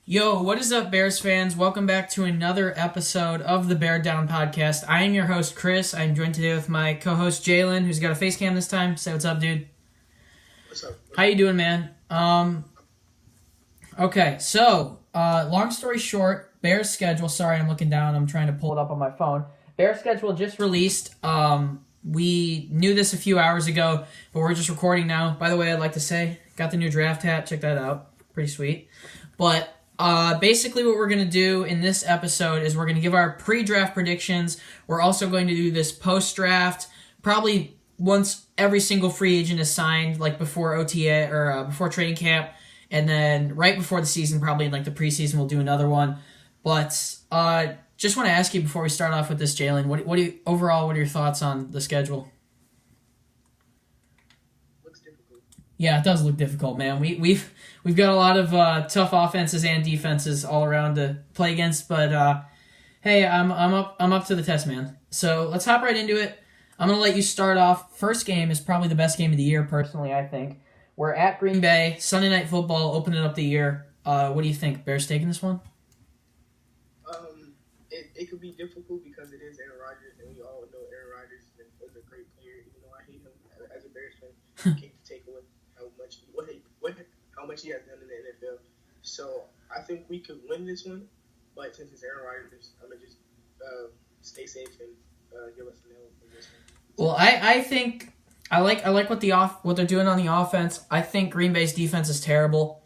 Yo, what is up, Bears fans? Welcome back to another episode of the Bear Down Podcast. I am your host, Chris. I'm joined today with my co-host, Jaylen, who's got a face cam this time. Say what's up, dude. What's up? How you doing, man? Okay, so, long story short, Bears schedule. Sorry, I'm looking down. I'm trying to pull it up on my phone. Bears schedule just released. We knew this a few hours ago, but we're just recording now. By the way, I'd like to say, got the new draft hat. Check that out. Pretty sweet. But basically what we're going to do in this episode is we're going to give our pre-draft predictions. We're also going to do this post-draft, probably once every single free agent is signed, like before OTA or before training camp, and then right before the season, probably in like the preseason, we'll do another one. But just want to ask you before we start off with this, Jaylen, what are your thoughts on the schedule? Looks difficult. Yeah, it does look difficult, man. We've got a lot of tough offenses and defenses all around to play against, but hey, I'm up to the test, man. So let's hop right into it. I'm gonna let you start off. First game is probably the best game of the year, personally. I think we're at Green Bay, Sunday Night Football, opening up the year. What do you think? Bears taking this one? It could be difficult because it is Aaron Rodgers, and we all know Aaron Rodgers is a great player. Even though I hate him as a Bears fan, can't take away how much he has done in the NFL. So I think we could win this one, but since it's Aaron Rodgers, I'm gonna just stay safe and give us an L for this one. Well, I think I like what they're doing on the offense. I think Green Bay's defense is terrible.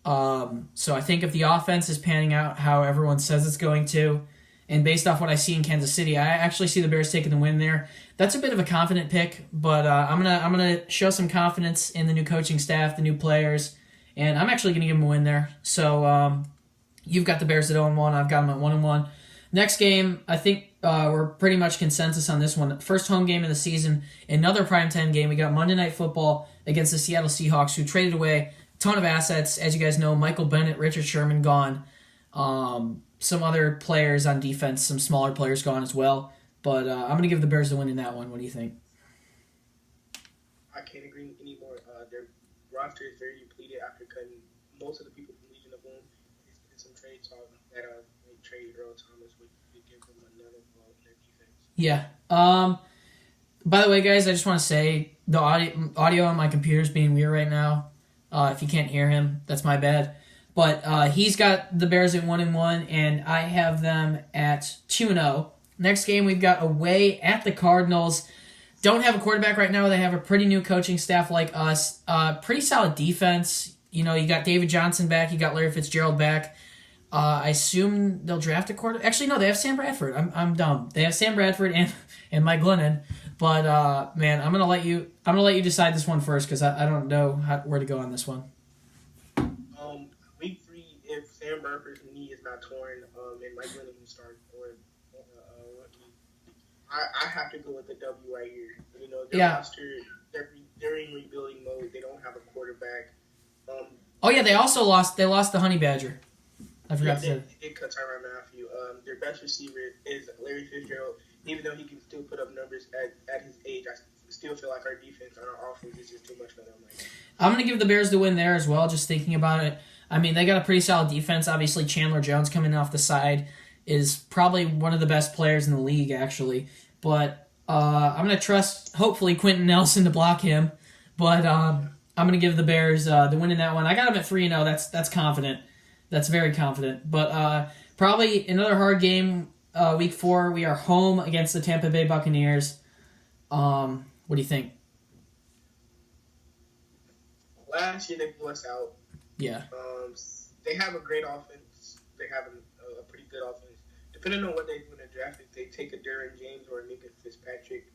So I think if the offense is panning out how everyone says it's going to, and based off what I see in Kansas City, I actually see the Bears taking the win there. That's a bit of a confident pick, but I'm gonna show some confidence in the new coaching staff, the new players, and I'm actually gonna give them a win there. So you've got the Bears at 0-1. I've got them at 1-1. Next game, I think we're pretty much consensus on this one. First home game of the season, another primetime game. We got Monday Night Football against the Seattle Seahawks, who traded away a ton of assets. As you guys know, Michael Bennett, Richard Sherman gone. Some other players on defense, some smaller players gone as well. But I'm going to give the Bears the win in that one. What do you think? I can't agree anymore. Their roster is very depleted after cutting most of the people from Legion of Boom. There's some trade talk that they trade Earl Thomas would give them another ball in their defense. Yeah. By the way, guys, I just want to say the audio on my computer is being weird right now. If you can't hear him, that's my bad. But he's got the Bears at 1-1, and I have them at 2-0. Next game, we've got away at the Cardinals. Don't have a quarterback right now. They have a pretty new coaching staff like us. Pretty solid defense. You know, you got David Johnson back. You got Larry Fitzgerald back. I assume they'll draft a quarterback. Actually, no, they have Sam Bradford. I'm dumb. They have Sam Bradford and Mike Glennon. But man, I'm gonna let you decide this one first because I don't know where to go on this one. Week 3, if Sam Bradford's knee is not torn, and Mike Glennon can start or rookie, I have to go with the W right here. You know, their roster, they're in rebuilding mode. They don't have a quarterback. Oh yeah, they lost the Honey Badger. I forgot to say. They did cut Tyrann Mathieu. Their best receiver is Larry Fitzgerald. Even though he can still put up numbers at his age, I still feel like our defense and our offense is just too much for them right now. I'm going to give the Bears the win there as well, just thinking about it. I mean, they got a pretty solid defense. Obviously, Chandler Jones coming off the side is probably one of the best players in the league, actually. But I'm going to trust, hopefully, Quentin Nelson to block him. But I'm going to give the Bears the win in that one. I got them at 3-0. That's confident. That's very confident. But probably another hard game, week 4. We are home against the Tampa Bay Buccaneers. What do you think? Last year, they blew us out. Yeah. They have a great offense. They have a pretty good offense. Depending on what they do in the draft, if they take a Derwin James or a Minka Fitzpatrick,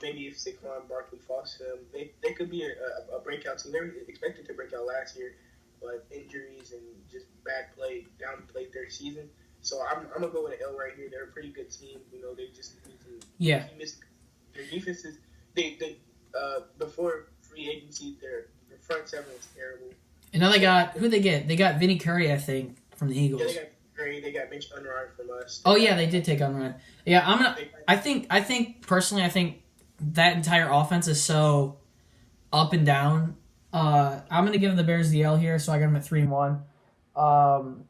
maybe if Saquon Barkley falls to them, they could be a breakout team. They were expected to break out last year, but injuries and just bad play downplayed their season. So I'm gonna go with an L right here. They're a pretty good team. You know, they just need to. Yeah. Their defenses. They before free agency, their front seven was terrible. And now they got who they get? They got Vinny Curry, I think, from the Eagles. Yeah, they got Curry. They got Mitch Unrein from us. Oh yeah, they did take Unrein. Yeah, I think personally, I think that entire offense is so up and down. I'm gonna give the Bears the L here, so I got them at 3-1.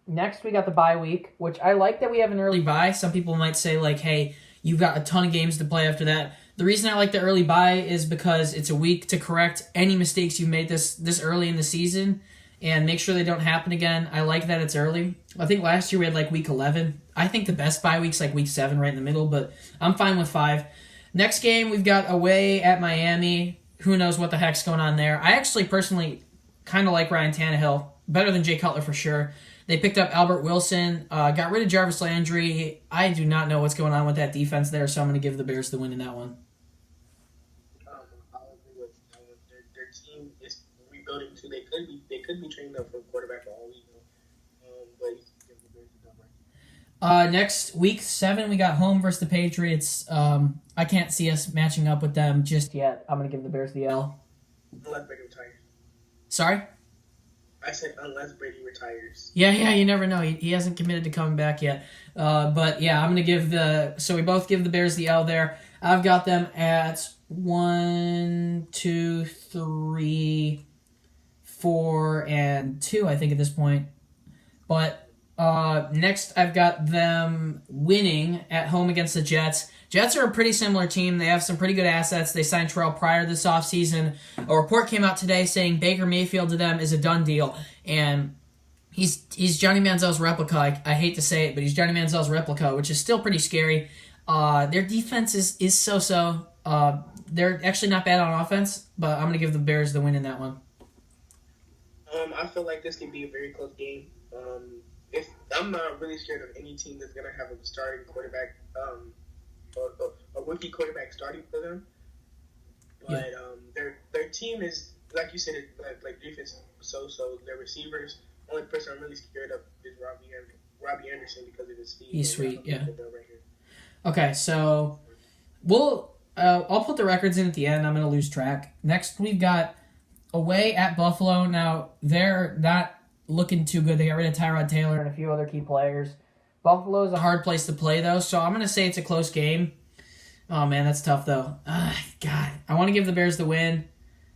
Next, we got the bye week, which I like that we have an early bye. Some people might say, like, hey, you've got a ton of games to play after that. The reason I like the early bye is because it's a week to correct any mistakes you made this early in the season and make sure they don't happen again. I like that it's early. I think last year we had like week 11. I think the best bye week's like week 7 right in the middle, but I'm fine with 5. Next game, we've got away at Miami. Who knows what the heck's going on there. I actually personally kind of like Ryan Tannehill. Better than Jay Cutler for sure. They picked up Albert Wilson, got rid of Jarvis Landry. I do not know what's going on with that defense there, so I'm going to give the Bears the win in that one. I'll agree with that one. Their team is rebuilding too. They could be training up for a quarterback for all we know. But you can give the Bears the dub right. Next, week 7, we got home versus the Patriots. I can't see us matching up with them just yet. I'm going to give the Bears the L. Unless Brady retires. Sorry? I said unless Brady retires. Yeah, you never know. He hasn't committed to coming back yet. But yeah, I'm going to give so we both give the Bears the L there. I've got them at 1, 2, 3, 4, and 2, I think, at this point. But next, I've got them winning at home against the Jets. Jets are a pretty similar team. They have some pretty good assets. They signed Terrell Pryor this offseason. A report came out today saying Baker Mayfield to them is a done deal. And he's Johnny Manziel's replica. I hate to say it, but he's Johnny Manziel's replica, which is still pretty scary. Their defense is so-so. They're actually not bad on offense, but I'm going to give the Bears the win in that one. I feel like this can be a very close game. If I'm not really scared of any team that's going to have a starting quarterback, a rookie quarterback starting for them. But their team is, like you said, like defense so. Their receivers, only person I'm really scared of is Robbie Anderson because of his speed. He's sweet, yeah. Right here. Okay, so I'll put the records in at the end. I'm going to lose track. Next, we've got away at Buffalo. Now, they're not looking too good. They got rid of Tyrod Taylor and a few other key players. Buffalo is a hard place to play, though, so I'm going to say it's a close game. Oh, man, that's tough, though. God, I want to give the Bears the win.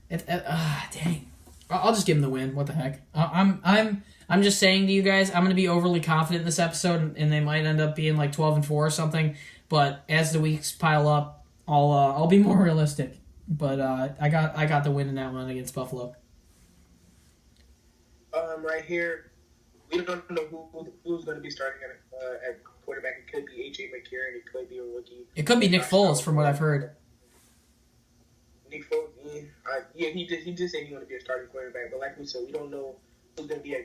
Dang. I'll just give them the win. What the heck? I'm just saying to you guys, I'm going to be overly confident in this episode, and they might end up being like 12-4 or something. But as the weeks pile up, I'll be more realistic. But I got the win in that one against Buffalo. Right here, we don't know who's going to be starting at quarterback. It could be A.J. McCarron. It could be a rookie. It could be Nick Foles, from what I've heard. Nick Foles, he did say he want to be a starting quarterback, but like we said, we don't know who's going to be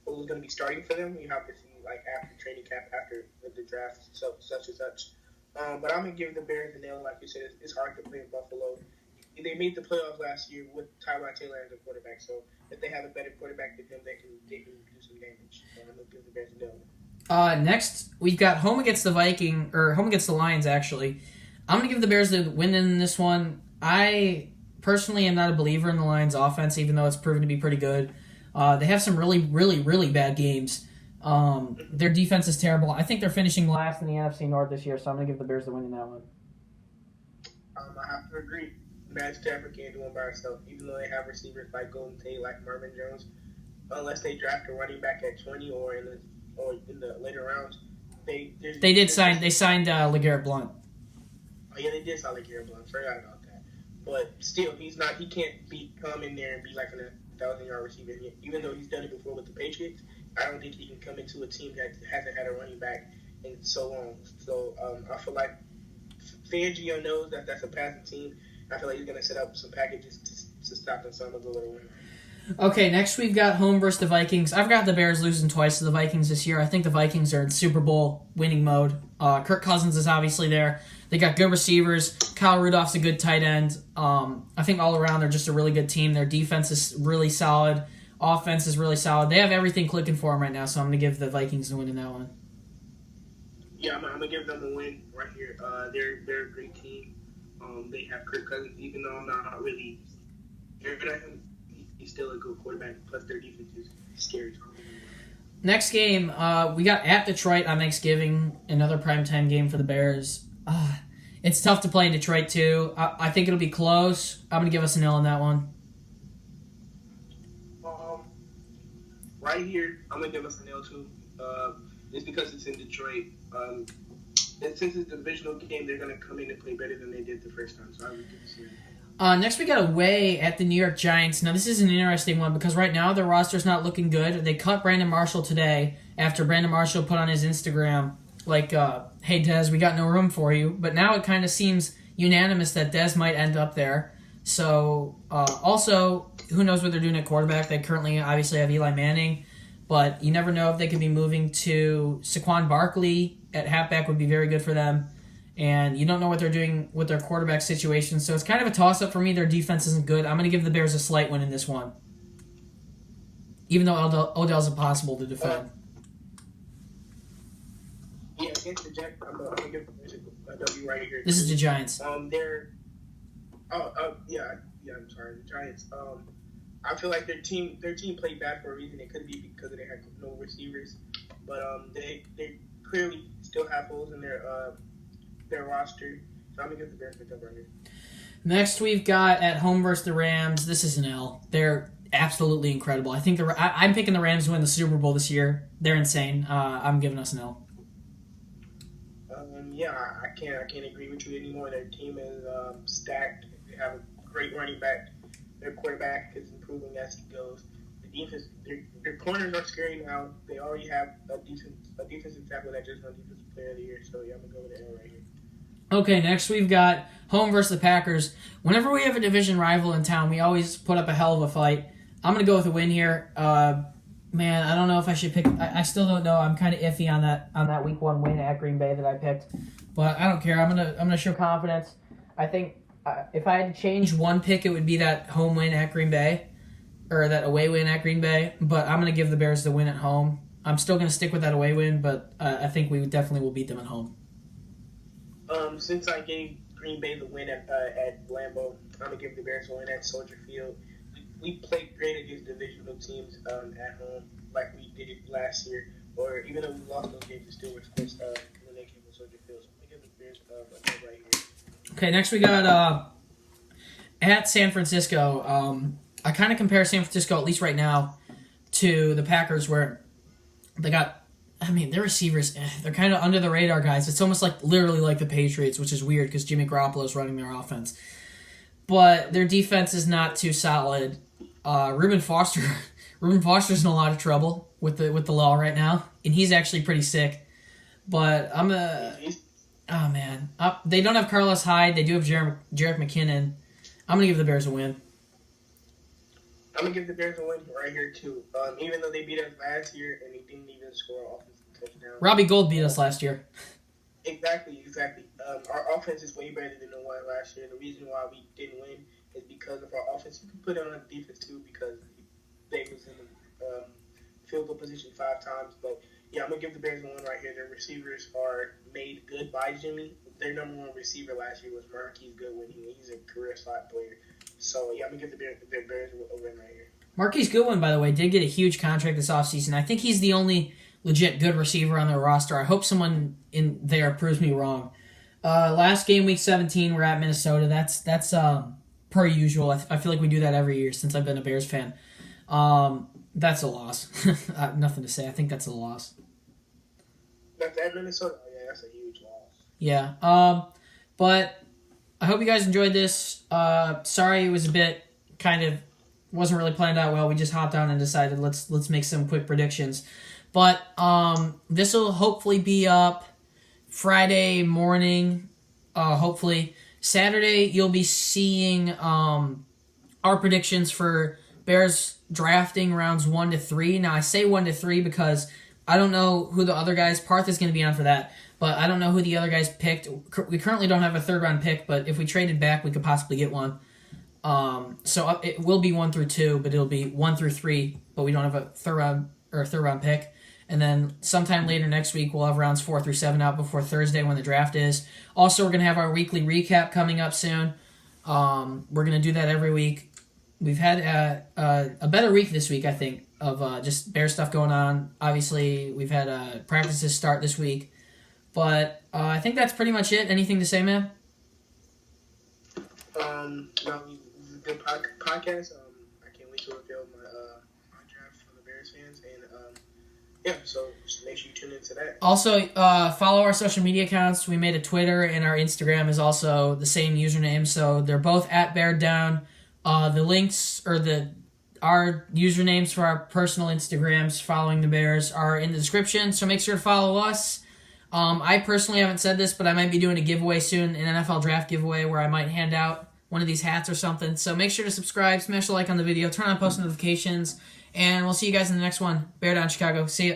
who's going to be starting for them. We have to see like after training camp, after the draft, such and such. But I'm gonna give the Bears the nail. Like you said, it's hard to play in Buffalo. They made the playoffs last year with Tyrod Taylor as a quarterback. So if they have a better quarterback than him, they can do some damage. So I'm gonna give the Bears the nail. Next, we've got home against the home against the Lions, actually. I'm going to give the Bears the win in this one. I personally am not a believer in the Lions' offense, even though it's proven to be pretty good. They have some really, really, really bad games. Their defense is terrible. I think they're finishing last in the NFC North this year, so I'm going to give the Bears the win in that one. I have to agree. Matt Stafford can't do it by himself, even though they have receivers like Golden Tate, like Marvin Jones. Unless they draft a running back at 20 or in the later rounds, they signed LeGarrette Blount. Oh yeah, they did sign LeGarrette Blount. Forgot about that. But still, he can't come in there and be like a 1,000-yard receiver. Even though he's done it before with the Patriots, I don't think he can come into a team that hasn't had a running back in so long. So I feel like Fangio knows that that's a passing team. I feel like he's going to set up some packages to stop them some of the little win. Okay, next we've got home versus the Vikings. I've got the Bears losing twice to the Vikings this year. I think the Vikings are in Super Bowl winning mode. Kirk Cousins is obviously there. They got good receivers. Kyle Rudolph's a good tight end. I think all around they're just a really good team. Their defense is really solid. Offense is really solid. They have everything clicking for them right now, so I'm going to give the Vikings the win in that one. Yeah, I'm going to give them the win right here. They're a great team. They have Kirk Cousins, even though I'm not really scared of him. He's still a good quarterback. Plus, their defense is scary. Next game, we got at Detroit on Thanksgiving. Another primetime game for the Bears. It's tough to play in Detroit, too. I think it'll be close. I'm going to give us an L on that one. right here, I'm gonna give us an L too. Just because it's in Detroit. And since it's a divisional game, they're gonna come in and play better than they did the first time. So I would give us an L. Next, we got away at the New York Giants. Now, this is an interesting one because right now their roster's not looking good. They cut Brandon Marshall today after Brandon Marshall put on his Instagram, like, hey, Dez, we got no room for you. But now it kind of seems unanimous that Dez might end up there. So, also, who knows what they're doing at quarterback? They currently obviously have Eli Manning, but you never know if they could be moving to Saquon Barkley at halfback would be very good for them. And you don't know what they're doing with their quarterback situation, so it's kind of a toss-up for me. Their defense isn't good. I'm going to give the Bears a slight win in this one, even though Odell's impossible to defend. Yeah, against the Jets, I'm going to give a W right here. This is the Giants. I'm sorry, the Giants. I feel like their team played bad for a reason. It could be because they had no receivers, but they clearly still have holes in their roster. So I'm gonna give the Bears a dub right here. Next, we've got at home versus the Rams. This is an L. They're absolutely incredible. I think I'm picking the Rams to win the Super Bowl this year. They're insane. I'm giving us an L. I can't agree with you anymore. Their team is stacked. They have a great running back. Their quarterback is improving as he goes. The defense, their corners are scary now. They already have a defensive tackle that just won Defensive Player of the Year. So yeah, I'm gonna go with the L right here. Okay, next we've got home versus the Packers. Whenever we have a division rival in town, we always put up a hell of a fight. I'm going to go with a win here. Man, I don't know if I should pick. I still don't know. I'm kind of iffy on that Week 1 win at Green Bay that I picked, but I don't care. I'm gonna show confidence. I think if I had to change one pick, it would be that home win at Green Bay, or that away win at Green Bay. But I'm gonna give the Bears the win at home. I'm still gonna stick with that away win, but I think we definitely will beat them at home. Since I gave Green Bay the win at Lambeau, I'm gonna give the Bears a win at Soldier Field. We played great against divisional teams at home, like we did last year. Or even though we lost those games, it still was close when they came to Soldier Field. So I'm gonna give the Bears a dub right here. Okay, next we got at San Francisco. I kind of compare San Francisco, at least right now, to the Packers, where they got. I mean, their receivers, they're kind of under the radar guys. It's almost like literally like the Patriots, which is weird because Jimmy Garoppolo is running their offense. But their defense is not too solid. Reuben Foster's in a lot of trouble with the law right now, and he's actually pretty sick. But they don't have Carlos Hyde. They do have Jarek McKinnon. I'm gonna give the Bears a win. I'm gonna give the Bears a win right here too. Even though they beat us last year and they didn't even score an offensive touchdown. Robbie Gould beat us last year. Exactly. Our offense is way better than the one last year. The reason why we didn't win is because of our offense. You can put it on the defense too because they was in the field goal position 5 times. But yeah, I'm gonna give the Bears a win right here. Their receivers are made good by Jimmy. Their number 1 receiver last year was Marquise Goodwin. He's a career slot player. So, yeah, I'm going to give the Bears a win right here. Marquise Goodwin, by the way, did get a huge contract this offseason. I think he's the only legit good receiver on their roster. I hope someone in there proves me wrong. Last game, Week 17, we're at Minnesota. That's per usual. I feel like we do that every year since I've been a Bears fan. That's a loss. Nothing to say. I think that's a loss. That's at Minnesota? Yeah, that's a huge loss. Yeah. But I hope you guys enjoyed this. Sorry it was a bit wasn't really planned out well. We just hopped on and decided let's make some quick predictions. But this will hopefully be up Friday morning. Hopefully Saturday you'll be seeing our predictions for Bears drafting rounds 1 to 3. Now I say 1 to 3 because I don't know who the other guys. Parth is going to be on for that. But I don't know who the other guys picked. We currently don't have a 3rd round pick, but if we traded back, we could possibly get one. So it will be 1 through 2, but it'll be 1 through 3, but we don't have a 3rd round pick. And then sometime later next week, we'll have rounds 4 through 7 out before Thursday when the draft is. Also, we're going to have our weekly recap coming up soon. We're going to do that every week. We've had a better week this week, I think, of just Bear stuff going on. Obviously, we've had practices start this week. But I think that's pretty much it. Anything to say, man? No, this is a good podcast. I can't wait to reveal my draft for the Bears fans. And yeah, so just make sure you tune into that. Also, follow our social media accounts. We made a Twitter, and our Instagram is also the same username, so they're both at Bear Down. The links or our usernames for our personal Instagrams following the Bears are in the description, so make sure to follow us. I personally haven't said this, but I might be doing a giveaway soon, an NFL draft giveaway where I might hand out one of these hats or something. So make sure to subscribe, smash a like on the video, turn on post notifications, and we'll see you guys in the next one. Bear Down Chicago. See ya.